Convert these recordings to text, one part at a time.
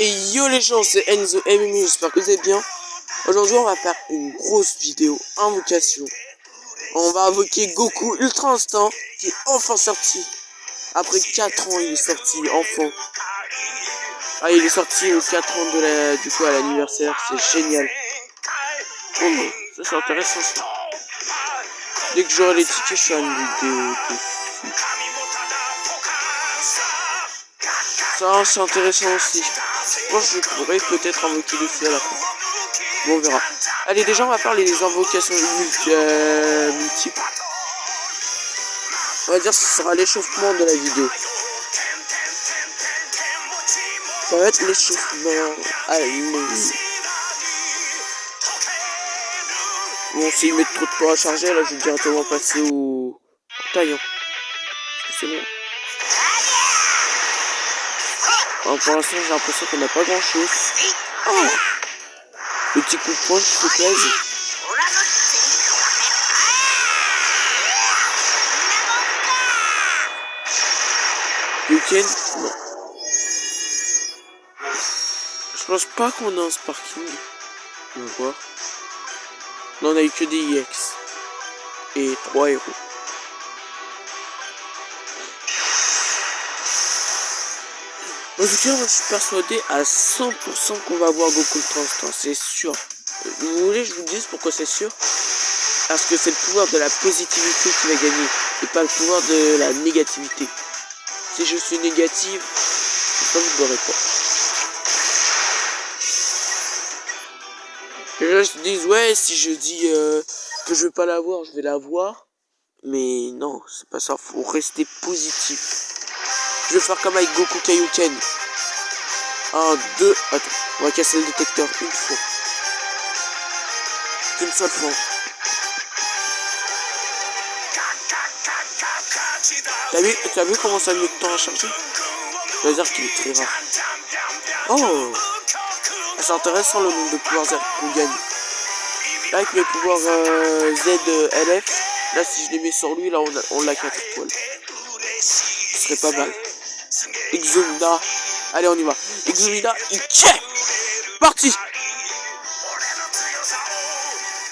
Et yo les gens, c'est Enzo MMU, j'espère que vous allez bien. Aujourd'hui on va faire une grosse vidéo invocation. On va invoquer Goku Ultra Instinct qui est enfin sorti. Après 4 ans il est sorti enfant. Ah, il est sorti aux 4 ans de du coup à l'anniversaire, c'est génial. Oh, ça c'est intéressant ça. Dès que j'aurai les tickets, je ferai une vidéo dessus. Ça c'est intéressant aussi. Je pense que je pourrais peut-être invoquer dessus à la fin. Bon, on verra. Allez, déjà on va faire les invocations multiples. On va dire que ce sera l'échauffement de la vidéo. Ça va être l'échauffement. Allez. Bon, s'ils mettent trop de temps à charger, là je vais directement passer au taillant. Parce que c'est bon. Alors, pour l'instant j'ai l'impression qu'on n'a pas grand chose. Oh, le petit coup de poing qui se plaise. Week-end, non. Je pense pas qu'on a un Sparking. On va voir. Non, on a eu que des EX. Et 3 héros. En tout cas, moi je suis persuadé à 100% qu'on va voir Goku Ultra Instinct, c'est sûr. Vous voulez que je vous dise pourquoi c'est sûr? Parce que c'est le pouvoir de la positivité qui va gagner, et pas le pouvoir de la négativité. Si je suis négative, je ne vous l'aurai pas. Les gens se disent, ouais, si je dis que je vais pas l'avoir, je vais l'avoir. Mais non, c'est pas ça, faut rester positif. Je vais faire comme avec Goku Kaioken. 1, 2, attends, on va casser le détecteur une fois. Une seule fois. T'as vu comment ça met de temps à charger? Ça veut dire qu'il est très rare. Oh, c'est intéressant le nombre de pouvoirs Z qu'on gagne. Là avec mes pouvoirs Z LF, là si je les mets sur lui, là on l'a 4 étoiles. Ce serait pas mal. Exomina. Allez, on y va. Exomina, Ike. Parti.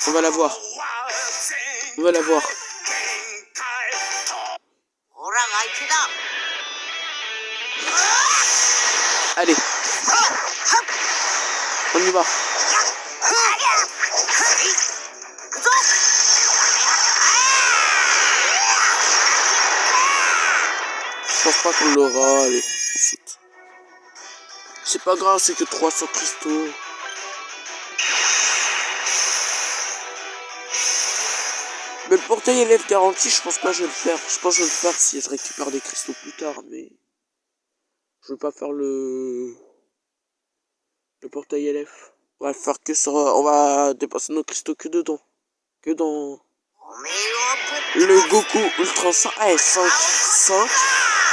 On va la voir. On va la voir. Allez. On y va. Je pense pas qu'on l'aura. Allez, ensuite. C'est pas grave, c'est que 300 cristaux. Mais le portail élève garanti, je pense pas que je vais le faire. Je pense que je vais le faire si je récupère des cristaux plus tard, mais je vais pas faire le portail LF. On va le faire que sur... On va dépenser nos cristaux que dedans. Que dans... Le Goku Ultra 5. Ah, 5. 5.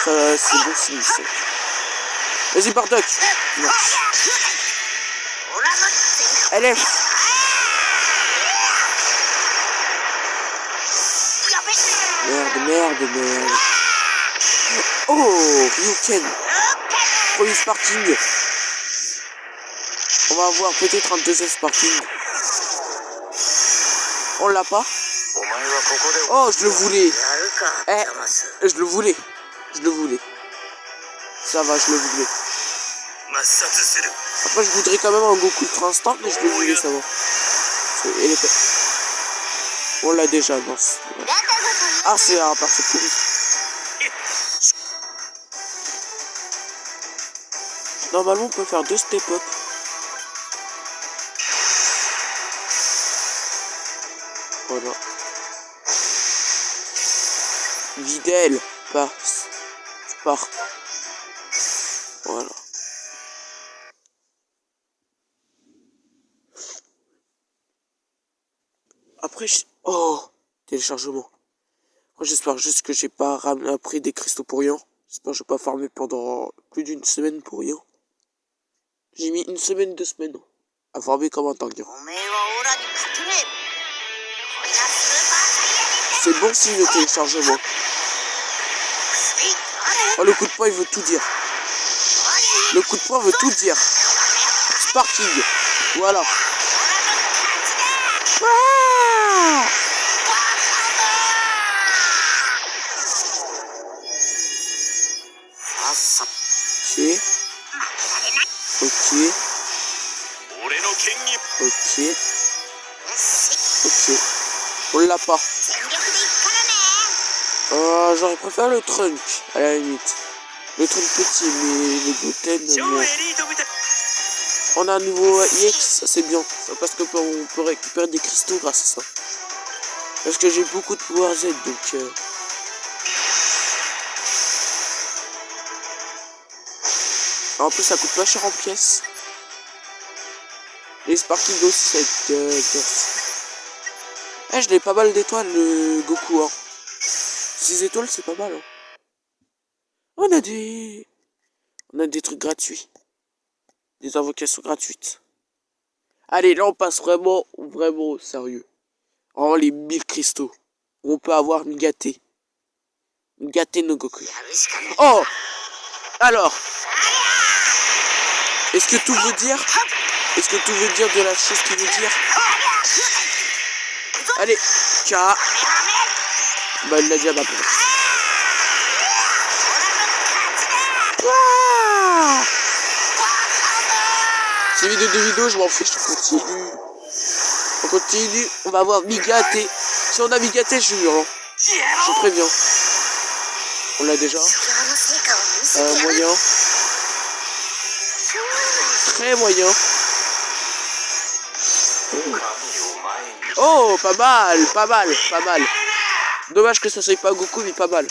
Ça, c'est bon signe, 5. Vas-y, Bardock. Merci. LF. Merde. Oh, Ryuken. Premier Sparking. On va avoir peut-être un deuxième Sparking. On l'a pas. Oh, je le voulais. Je le voulais. Ça va, je le voulais. Après, je voudrais quand même un Goku Ultra Instinct, mais je le voulais, ça va. On l'a déjà, non. Ah, c'est un parti pourri. Normalement, on peut faire 2 step-up. Voilà. Videl, passe. Tu pars. Voilà. Après, oh, téléchargement. Après, j'espère juste que j'ai pas pris des cristaux pour rien. J'espère que je vais pas farmer pendant plus d'une semaine pour rien. J'ai mis 1 semaine, 2 semaines à farmer comme un tanguin. C'est bon signe le téléchargement. Oh, le coup de poing, il veut tout dire. Le coup de poing veut tout dire. Sparking. Voilà. Ah, ok. Ok. Ok. Ok. On l'a pas. J'aurais préféré le trunk, à la limite. Le trunk petit, mais le Goten, moins. On a un nouveau EX, ça c'est bien. Parce qu'on peut récupérer des cristaux grâce à ça. Parce que j'ai beaucoup de pouvoir Z, donc... En plus, ça coûte pas cher en pièces. Les Sparking aussi, ça va être bien. Eh, je l'ai pas mal d'étoiles, le Goku, hein. 6 étoiles, c'est pas mal, hein. On a des trucs gratuits. Des invocations gratuites. Allez, là, on passe vraiment au sérieux. Oh, les 1000 cristaux. On peut avoir Migaté. Migaté no Goku. Oh! Alors. Est-ce que tout veut dire de la chose qu'il veut dire? Allez. K. Bah, il l'a dit à ma place. C'est vidéo de vidéo, je m'en fiche, je continue. On continue, on va avoir Migaté. Si on a Migaté, je jure, hein. Je préviens. On l'a déjà. Moyen. Très moyen. Oh, pas mal, pas mal, pas mal. Dommage que ça soit pas Goku, mais pas mal.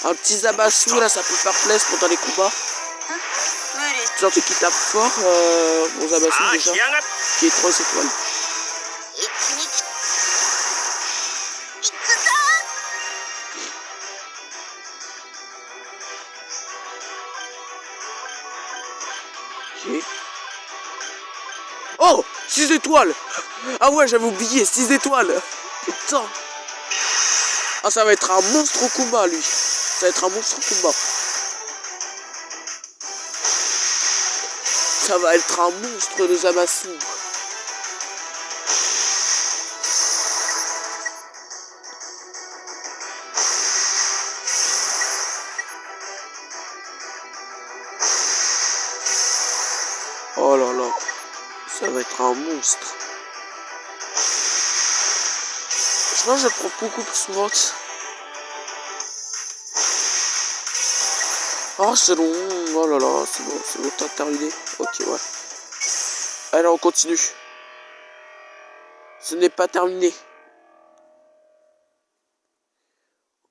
Un petit Zamasu, là, ça peut faire plaisir pendant les combats. Genre qui tape fort, mon Zamasu déjà, qui est 3 étoiles. Okay. Oh, 6 étoiles. Ah ouais, j'avais oublié, 6 étoiles. Putain. Ah, ça va être un monstre au combat, lui. Ça va être un monstre au combat. Ça va être un monstre de Zamasu. Oh là là. Ça va être un monstre. Je pense que je le prends beaucoup plus souvent que ça. Oh, c'est long. Oh là là, c'est bon, t'as terminé. Ok, ouais. Allez, on continue. Ce n'est pas terminé.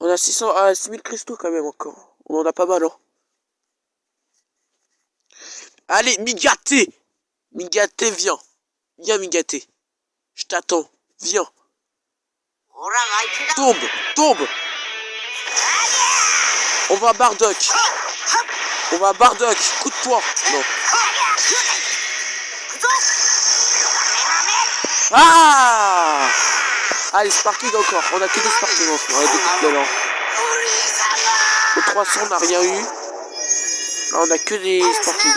On a 6000 cristaux quand même encore. On en a pas mal, hein. Allez, Migaté. Migaté, viens. Viens, Migaté. Je t'attends. Viens. Tombe. Tombe. On va à Bardock. On va à Bardock. Coup de poing. Non. Ah! Allez, Sparking encore. On a que des Sparking en ce moment. Au 300, on n'a rien eu. Là, on a que des Sparking.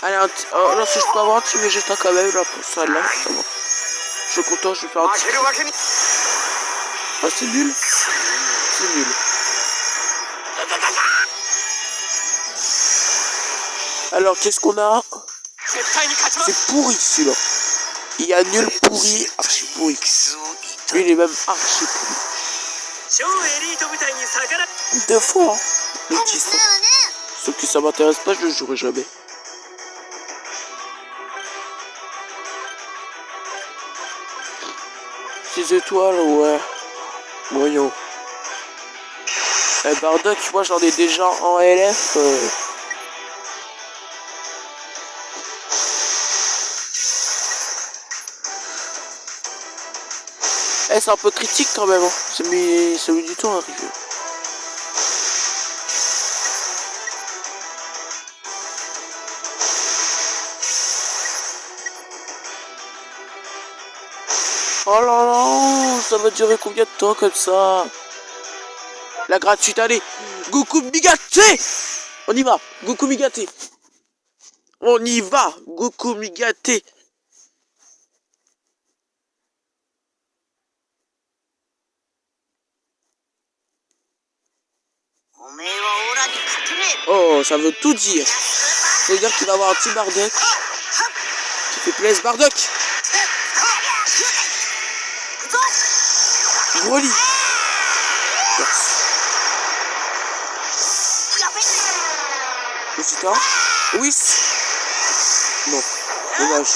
Allez, oh, là, si je peux avoir un petit Vegeta quand même, là, pour ça, là, ça va. Je suis content, je vais faire un petit... Ah, c'est nul. C'est nul. Alors, qu'est-ce qu'on a? C'est pourri, celui-là. Il y a nul, pourri, archi pourri. Lui, il est même archi pourri. 2 fois, hein. Le 10. Sauf que ça m'intéresse pas, je le jouerai jamais. Six étoiles, ouais. Moyen. Bardock, moi j'en ai déjà en LF. C'est un peu critique quand même, hein. Ça met du temps à arriver. Oh là là, ça va durer combien de temps comme ça? La gratuite, allez. Goku Migaté. On y va. Goku Migate. On y va. Goku Migate. Oh, ça veut tout dire. Ça veut dire qu'il va avoir un petit Bardock. Qui fait plaisir, Bardock. Broly. Vegeta. Oui. Non. Dommage.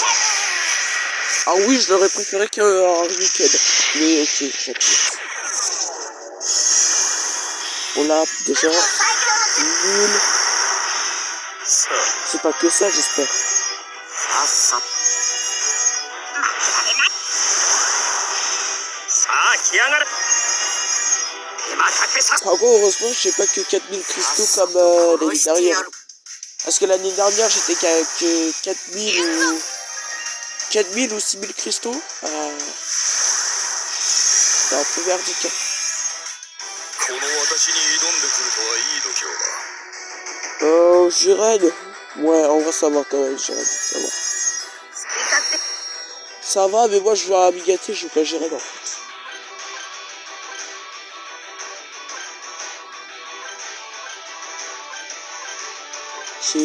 Ah oui, je l'aurais préféré qu'un Ryukid. Mais ok, j'accepte. On l'a déjà. Nul. C'est pas que ça, j'espère. Par contre, heureusement, je sais pas que 4000 cristaux comme l'année dernière. Parce que l'année dernière, j'étais qu'à 4000 ou 6000 cristaux. C'était un peu verdict. Jiren. Ouais, on va savoir quand même, Jiren. Ça va. Ça va, mais moi je veux un Migate, je veux pas Jiren en fait. Ok.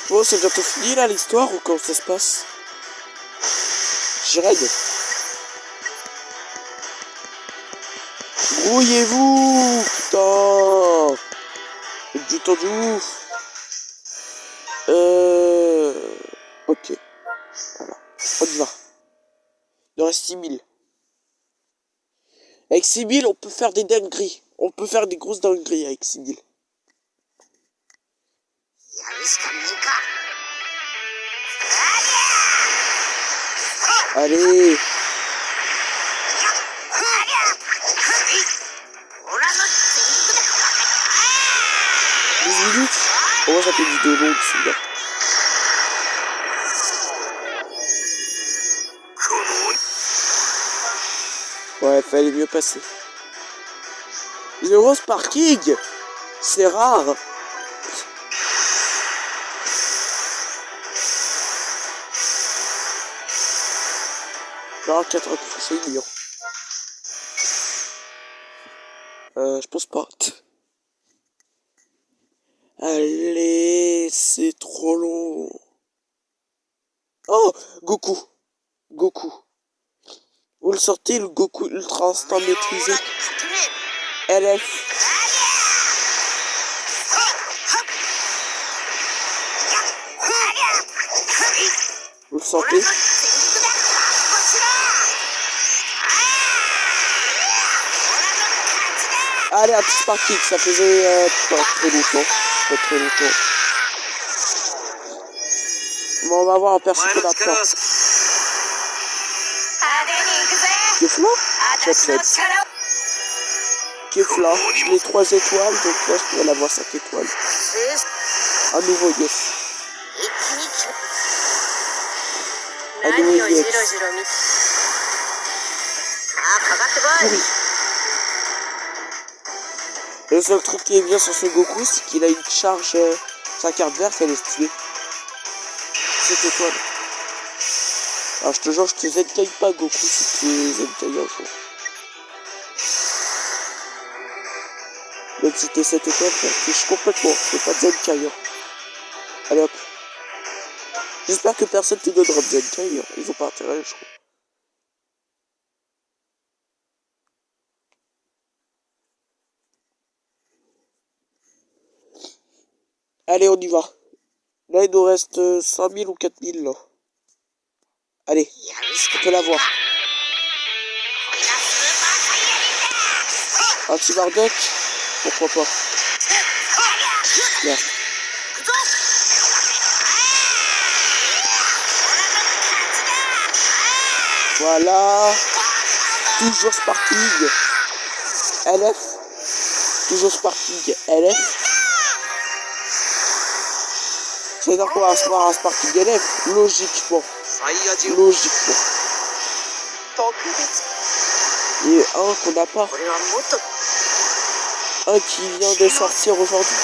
Bon, c'est bientôt fini là l'histoire ou comment ça se passe? Jiren. Grouillez-vous, putain. Du temps de ouf. Ok. Voilà. On y va. Il reste 6000. Avec 6000, on peut faire des dingueries. On peut faire des grosses dingueries avec 6000. Allez. 12 minutes. Oh, moi ça fait une vidéo longue, celui-là. Ouais, fallait mieux passer. Le rose parking, c'est rare. Non, 4 heures, c'est mignon. Je pense pas. Allez, c'est trop long. Oh, Goku. Goku. Vous le sortez, le Goku Ultra Instinct maîtrisé. LF. Vous le sentez? Allez, un petit sparking, ça faisait pas très longtemps. Pas très longtemps. Bon, on va voir un perso qu'on a peur. Kefla? J'accepte. Kefla, les 3 étoiles, donc là je pourrais l'avoir 5 étoiles. Un nouveau yes. Un nouveau yes. Oui. Le seul truc qui est bien sur ce Goku, c'est qu'il a une charge. Sa carte verte, elle est stylée. 7 étoiles. Alors je te jure, je te zenkai pas Goku si tu zenkai un jour. Même si t'es 7 étoiles, je fiche complètement. Je fais pas de zenkai. Allez hop. J'espère que personne te donnera de zenkai. Ils ont pas intérêt, je crois. Allez, on y va. Là, il nous reste 5000 ou 4000 là. Allez, on peut l'avoir. Un petit Bardock, pourquoi pas. Merde. Voilà. Toujours Sparking. LF. Toujours Sparking. LF. C'est-à-dire qu'on va se voir un Sparking LF, logiquement. Logiquement. Et un qu'on n'a pas. Un qui vient de sortir aujourd'hui.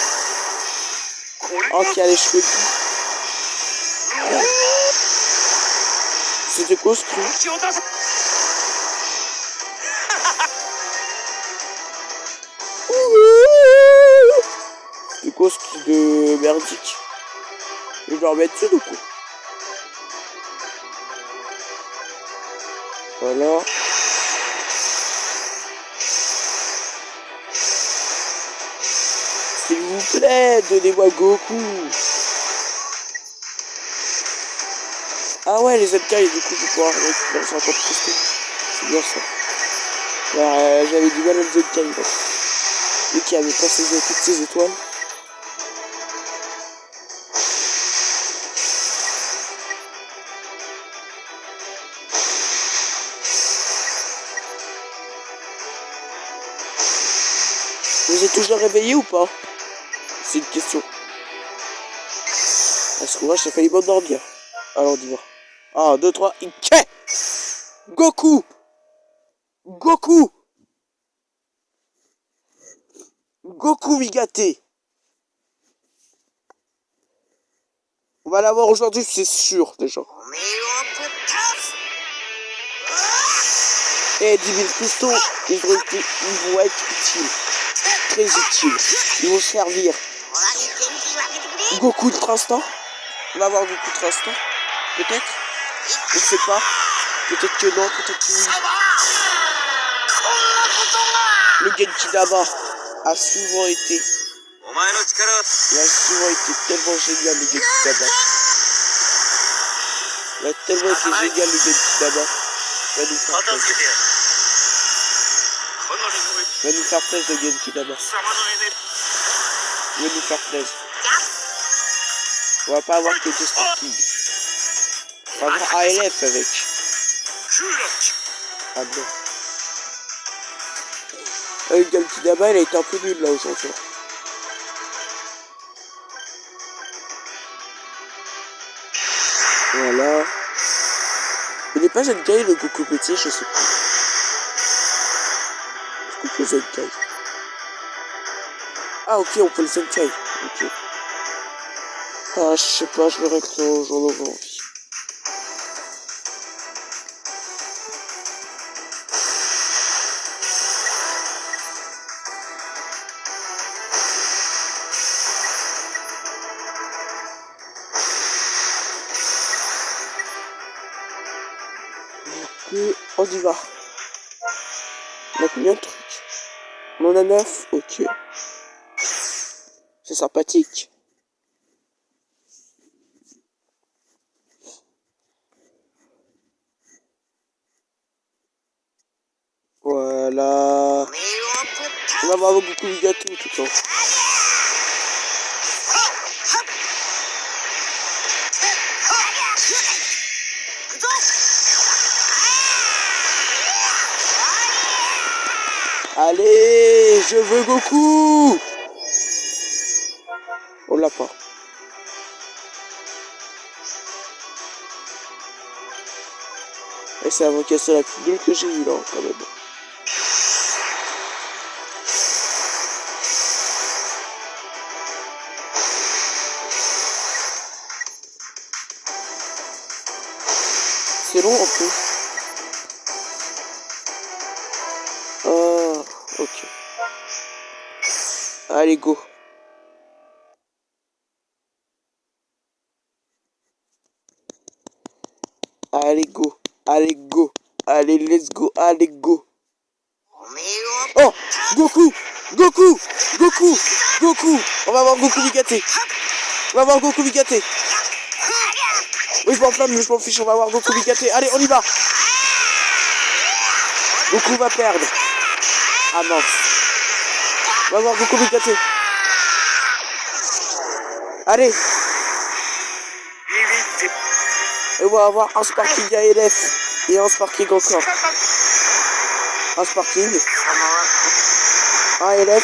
Un qui a les cheveux gris. Ouais. C'était quoi ce truc? C'est quoi ce truc de merdique? Je dois remettre dessus du coup. Voilà. S'il vous plaît, donnez-moi Goku. Ah ouais, les MK, et du coup, je vais pouvoir récupérer 50 cristaux. C'est bien ça. J'avais du mal à le MK, donc. Lui qui avait pas toutes ses étoiles. Vous êtes toujours réveillé ou pas? C'est une question. Parce que moi j'ai failli m'endormir. Alors on y va. 1, 2, 3, Ike! Goku! Goku! Goku Migate! On va l'avoir aujourd'hui, c'est sûr déjà. Et 10 000 cristaux, ils vont être utiles. Très utiles. Ils vont servir. Goku de instant. On va avoir Goku de instant. Peut-être. Je sais pas. Peut-être que non, peut-être que oui. Le Genki Dama a souvent été. Il a souvent été tellement génial le Genki Dama. Il a tellement été génial le Genki Dama. Il va nous faire plaisir. Il va nous faire plaisir le Genki Dama. Il va nous faire plaisir. On va pas avoir que deux Sparking. On va avoir ALF avec. Ah non. Le Genki Dama, il a été un peu nul là aujourd'hui. Voilà. Il n'est pas Zenkai le Goku petit, je sais pas. Est-ce qu'on peut Zenkai? Ah ok, on peut le Zenkai. Ok. Ah, je sais pas, je verrai que j'en aurai envie. Et on y va. On a combien de trucs? On en a 9, ok. C'est sympathique. Voilà. On va avoir beaucoup de gâteaux tout le temps. Allez, je veux Goku. On l'a pas. Et c'est la vocation la plus nulle que j'ai eue là, quand même. C'est long un peu. Ah, ok. Allez, go. Allez, go. Allez, go. Allez, let's go. Allez, go. Oh, Goku. Goku. Goku. Goku. On va voir Goku Migate. On va voir Goku Migate. Oui, je m'enflamme, mais je m'en fiche. On va voir Goku Migate. Allez, on y va. Goku va perdre. Ah mince. On va voir Goku Migate. Allez. Et on va avoir un Sparking ALF et un Sparking encore. Un Sparking. Un ALF.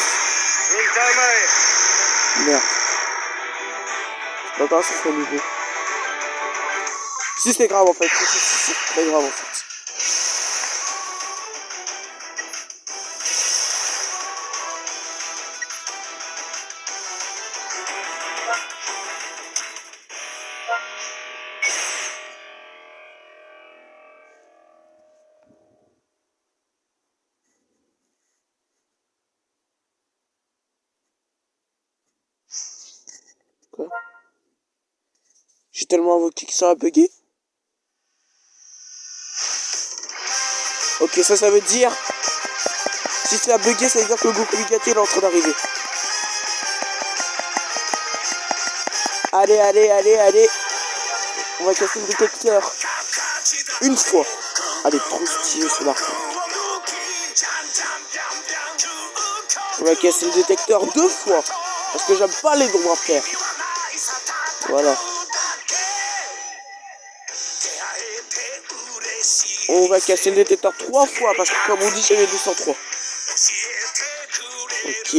Merde. D'accord, ça fait nouveau. Si c'est grave en fait, si, c'est très grave en fait. Quoi? J'ai tellement invoqué que ça a bugué. Ok, ça veut dire... Si ça a bugué, ça veut dire que le Goku Bugatti est en train d'arriver. Allez. On va casser le détecteur. Une fois. Allez, trop stylé ce là. On va casser le détecteur 2 fois. Parce que j'aime pas les droits pairs. Voilà. On va casser le détecteur 3 fois. Parce que comme on dit, j'avais 203. Ok.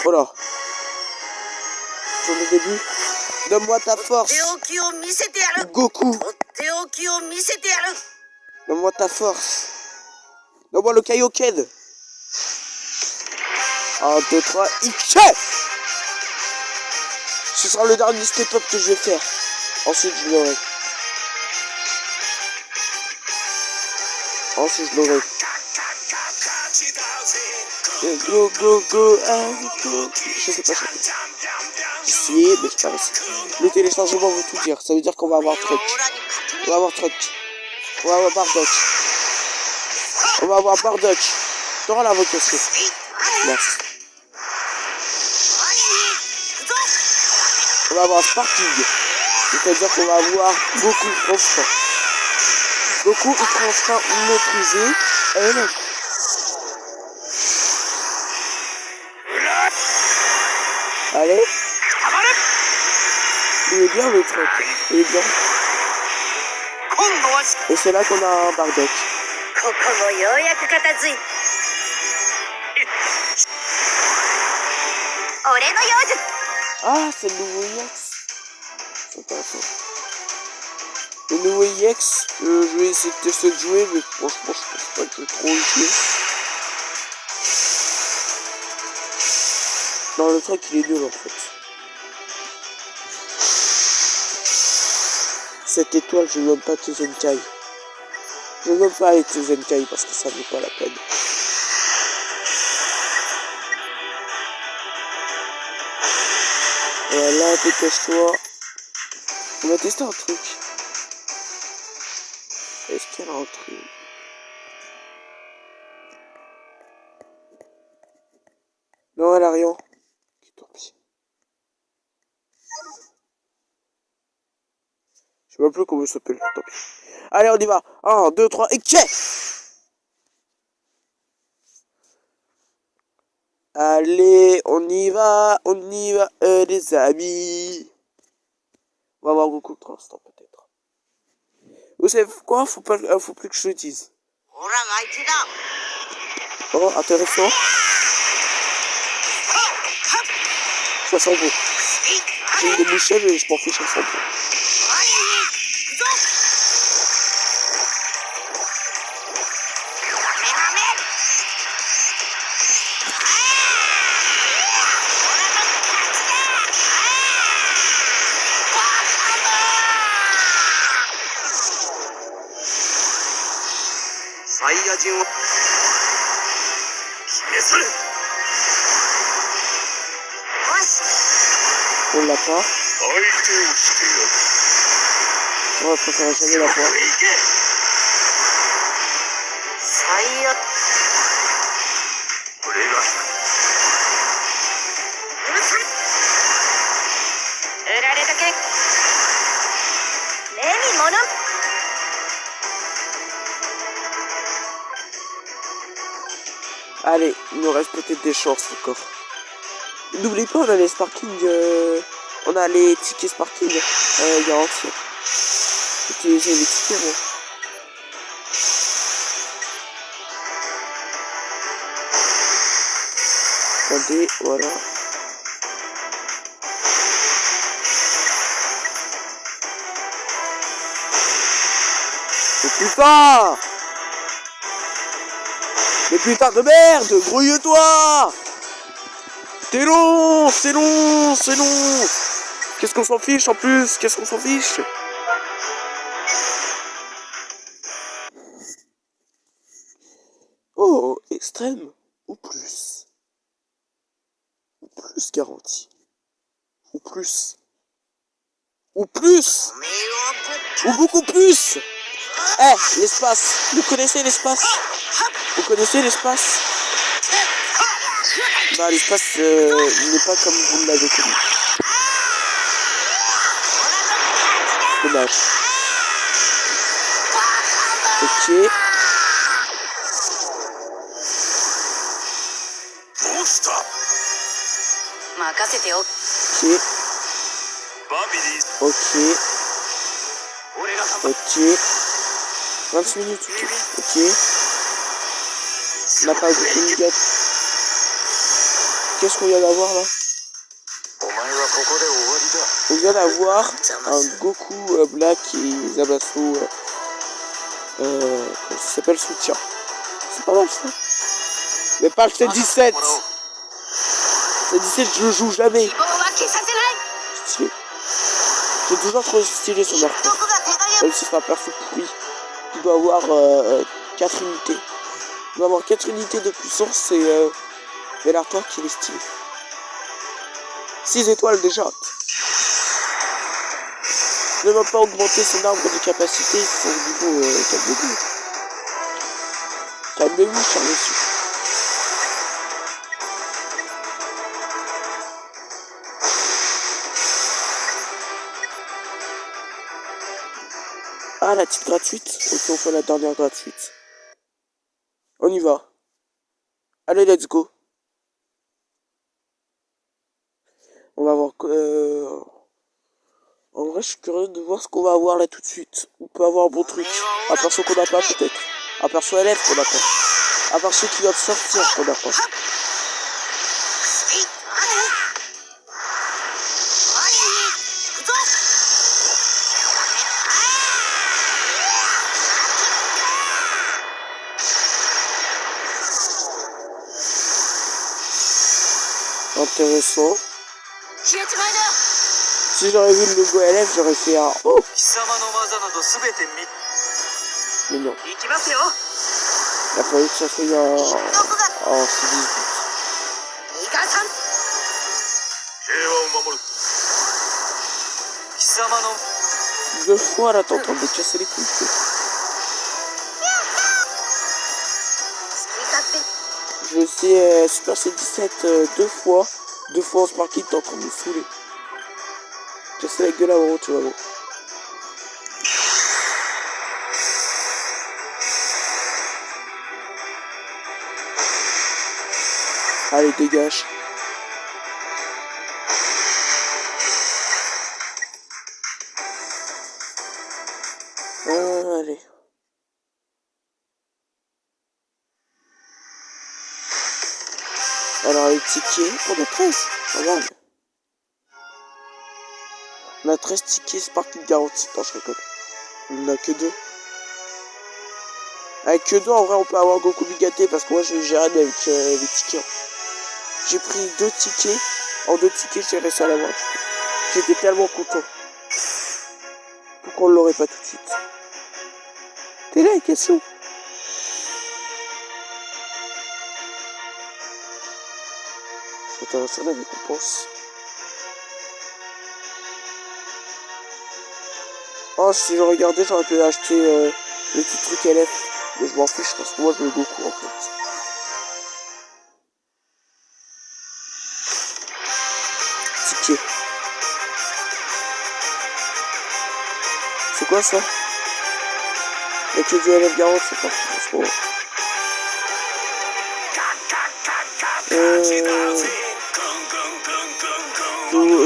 Voilà. Sur le début. Donne-moi ta force. Goku. Donne-moi ta force. Donne-moi le Kaioken. 1, 2, 3, Iké. Ce sera le dernier step-up que je vais faire. Ensuite, je l'aurai. Go. Je sais pas chanter. J'ai essayé, mais j'ai pas réussi. Le téléchargement veut tout dire. Ça veut dire qu'on va avoir truc. On va avoir Bardock. On va avoir Bardock. T'auras la vocation. Merci. On va avoir Sparking. C'est-à-dire qu'on va avoir beaucoup de transport. Beaucoup de transport maîtrisé. Et non. Allez. Il est bien le truc. Il est bien. Et c'est là qu'on a un Bardock. Ah, c'est le nouveau EX. C'est intéressant. Le nouveau EX, je vais essayer de tester de jouer, mais franchement, je pense pas que je vais trop jouer. Non, le truc, il est nul en fait. Cette étoile, je ne veux pas Zenkai. Je ne veux pas aller Zenkai parce que ça ne vaut pas la peine. Voilà, dépêche-toi. On va tester un truc. Est-ce qu'il y a un truc? Non, elle a rien. Tant pis. Je sais même plus comment il s'appelle. Tant pis. Allez, on y va. 1, 2, 3, et qu'est? Allez, on y va, les amis. On va voir beaucoup de transport peut-être. Vous savez quoi? Faut plus que je le dise. Oh, intéressant. Ça sent bon. J'ai une débouchée, mais je m'en fiche, ça sent bon. On l'a pas. On va préférer jamais la voir. Allez, il nous reste peut-être des chances encore. N'oubliez pas, on a les sparking, on a les tickets sparking garantis. Utilisez les tickets, moi. Attendez, voilà. Mais putain! Mais putain de merde! Grouille-toi! C'est long! C'est long! C'est long! Qu'est-ce qu'on s'en fiche en plus? Qu'est-ce qu'on s'en fiche? Oh, extrême ou plus? Ou plus garanti? Ou plus? Ou plus? Ou beaucoup plus? Eh, l'espace! Vous connaissez l'espace? Vous connaissez l'espace? Bah, l'espace n'est pas comme vous l'avez connu. Dommage. Ok. Ok. Ok. Ok. 26 minutes, ok. On n'a pas beaucoup de gâteaux. Qu'est-ce qu'on vient d'avoir là? On vient d'avoir un Goku Black et Zamasu comment ça s'appelle, soutien. C'est pas mal ça. Mais pas le C17. C17 je le joue jamais. Stylé. J'ai toujours trop stylé son arc. Même si c'est un perso pourri. Il doit avoir 4 unités. Il doit avoir 4 unités de puissance et mais l'artwork il est stylé. 6 étoiles déjà. Ne va pas augmenter son arbre de capacité, son niveau calmez-vous. Calmez-vous, cher monsieur. Ah, la petite gratuite. Ok, on fait la dernière gratuite. On y va. Allez, let's go. On va voir... En vrai, je suis curieux de voir ce qu'on va avoir là tout de suite. On peut avoir un bon truc. À part ceux qu'on n'a pas, peut-être. À part ceux LF qu'on n'a pas. À part ceux qui viennent de sortir qu'on n'a pas. Intéressant. Si j'aurais vu le logo LF, j'aurais fait un oh. Mais non. Il a fallu que ça soit un C18. Deux fois là, t'es en train de casser les couilles. Je sais Super C17 deux fois. Deux fois en Sparky, t'es en train de me saouler. Casser la gueule avant, tu vas voir. Allez, dégage. Allez. Alors, les tickets. On a 13. Regarde. On a 13 tickets Sparky garantie. Attends, je rigole. On en a que 2. Avec que 2, en vrai, on peut avoir Goku Bigaté parce que moi, je gère avec les tickets. J'ai pris 2 tickets. En 2 tickets, j'ai réussi à l'avoir. J'étais tellement content. Pourquoi on l'aurait pas tout de suite? T'es là, question. C'est intéressant la récompense. Oh, si je regardais, j'aurais pu acheter le petit truc LF. Mais je m'en fiche parce que moi, je veux Goku en fait. Ticket. C'est quoi ça? Il y a que du LF garanti, c'est pas franchement.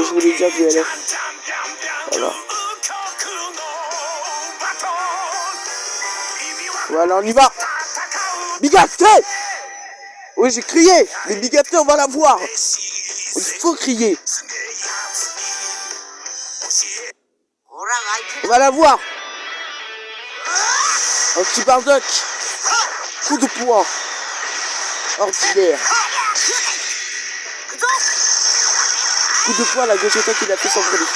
Je voulais dire du LF. Voilà. Voilà, on y va. Bigaté. Oui, j'ai crié. Les bigateurs vont la voir. Il faut crier. On va la voir. Un petit bardock. Coup de poing. Ordinaire. Coup de poing à la Gogeta qui l'a fait s'envoler.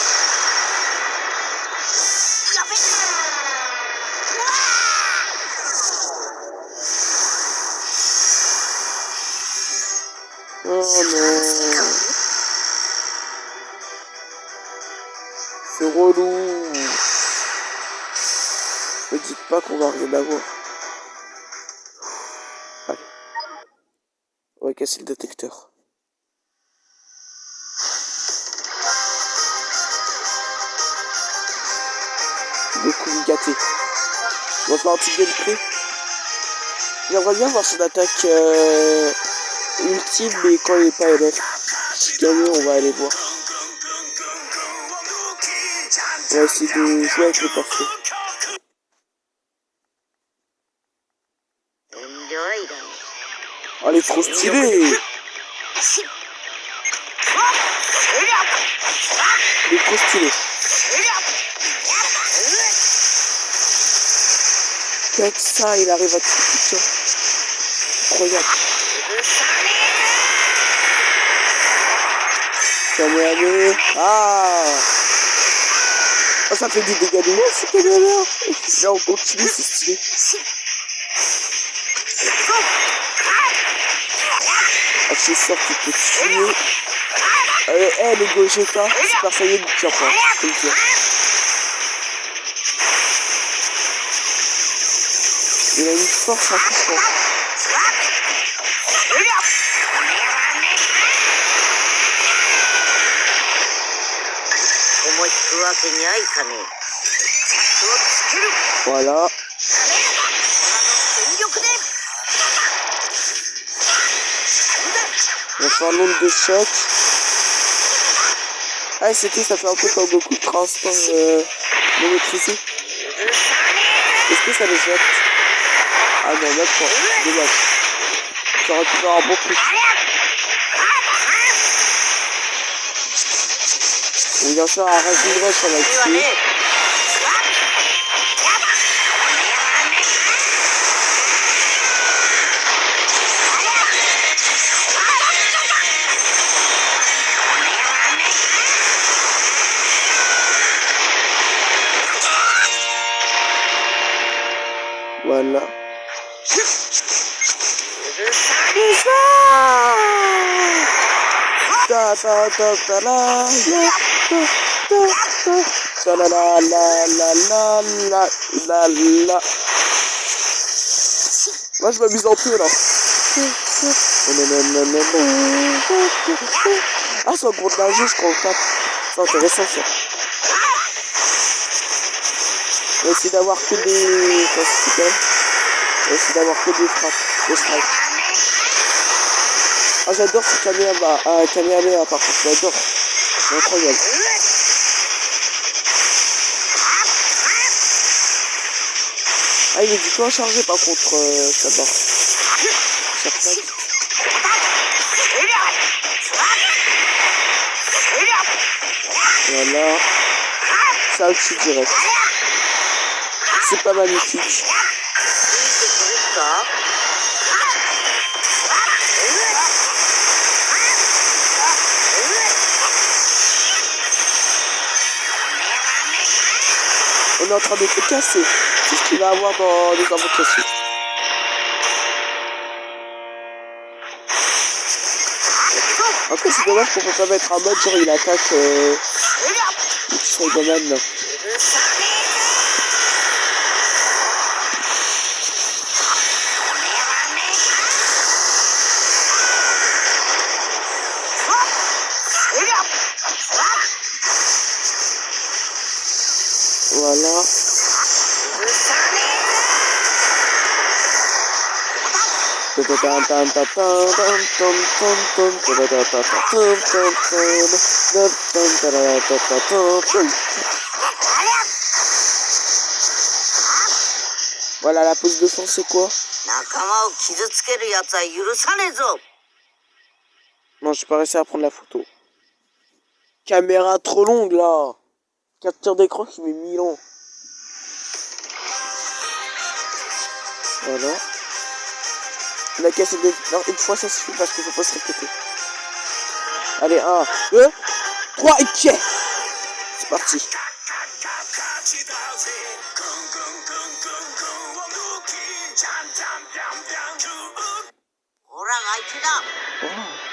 Oh non. C'est relou. Ne dites pas qu'on va rien avoir. Allez. On va casser le détecteur. Goku gâté. On va faire un petit gameplay. J'aimerais bien voir son attaque ultime, mais quand il n'est pas élève. Si gagné, on va aller voir. On va essayer de jouer avec le parfait. Oh, elle est trop stylée! Elle est trop stylée. Avec ça, il arrive à tuer tout ça. Incroyable. Kamehameha. Ah! Oh, ça fait des dégâts de ouf, c'est Kamehameha. Là, on continue, c'est stylé. Ah, c'est sûr qu'il peut tuer. Le Gogeta, Super Saiyan ne tient pas. Je peux le dire. Il a une force à tout point. Voilà. On va faire l'onde de choc. Ah, c'était, ça fait un peu comme beaucoup de transport non maîtrisé. Est-ce que ça le jette? Ah non, même pas. Dommage. Ça aurait pu faire un bon truc. On vient faire un Rising Rush, on va le tuer. Voilà. Ta ta ta ta la ta la la la la la la la. Moi je m'amuse un peu là. Ah, c'est un gros de nager, je crois, au tape. C'est intéressant ça. On va essayer d'avoir que des... Enfin, c'est quand même... On va essayer d'avoir que des frappes. Des strikes. Ah, j'adore ce Kamehameha. Ah, Kamehameha, par contre, j'adore. C'est incroyable. Ah, il est du tout à charger, par contre, ça barre. Certain. Voilà. Ça le tue direct. C'est pas magnifique. On est en train de tout casser. C'est ce qu'il va avoir dans les invocations. Après, c'est dommage qu'on peut pas mettre un mode genre il attaque le petit Saigoman là. Voilà. Voilà, la pose de fin, c'est quoi? 仲間を傷つけるやつは許さねえぞ。 Non, j'ai pas réussi à prendre la photo. Caméra trop longue, là. Capture d'écran qui met 1000 ans. Voilà. La cassette de... Non, une fois, ça suffit parce qu'il faut pas se répéter. Allez, 1, 2, 3, et tiens. C'est parti. ほら相手だ。